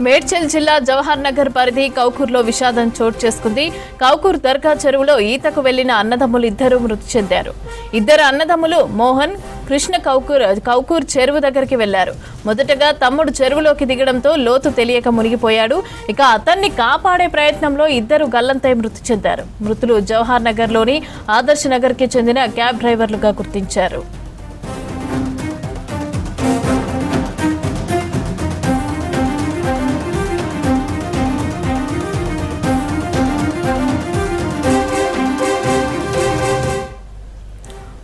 మేడ్చల్ జిల్లా జవహర్ నగర్ పరిధి కౌకూర్లో విషాదం చోటు చేసుకుంది. కౌకూర్ దర్గా చెరువులో ఈతకు వెళ్లిన అన్నదమ్ములు ఇద్దరు మృతి చెందారు. ఇద్దరు అన్నదమ్ములు మోహన్, కృష్ణ కౌకూర్ చెరువు దగ్గరికి వెళ్లారు. మొదటగా తమ్ముడు చెరువులోకి దిగడంతో లోతు తెలియక మునిగిపోయాడు. ఇక అతన్ని కాపాడే ప్రయత్నంలో ఇద్దరు గల్లంతై మృతి చెందారు. మృతులు జవహర్ నగర్ లోని ఆదర్శ్ నగర్ కి చెందిన క్యాబ్ డ్రైవర్లుగా గుర్తించారు.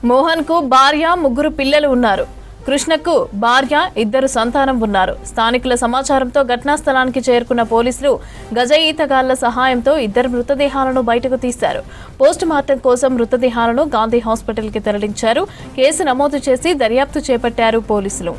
మోహన్ కు భార్య, ముగ్గురు పిల్లలు ఉన్నారు. కృష్ణకు భార్య, ఇద్దరు సంతానం ఉన్నారు. స్థానికుల సమాచారంతో ఘటనా స్థలానికి చేరుకున్న పోలీసులు గజ ఈతగాళ్ల సహాయంతో ఇద్దరు మృతదేహాలను బయటకు తీశారు. పోస్ట్ మార్టం కోసం మృతదేహాలను గాంధీ హాస్పిటల్ కి తరలించారు. కేసు నమోదు చేసి దర్యాప్తు చేపట్టారు పోలీసులు.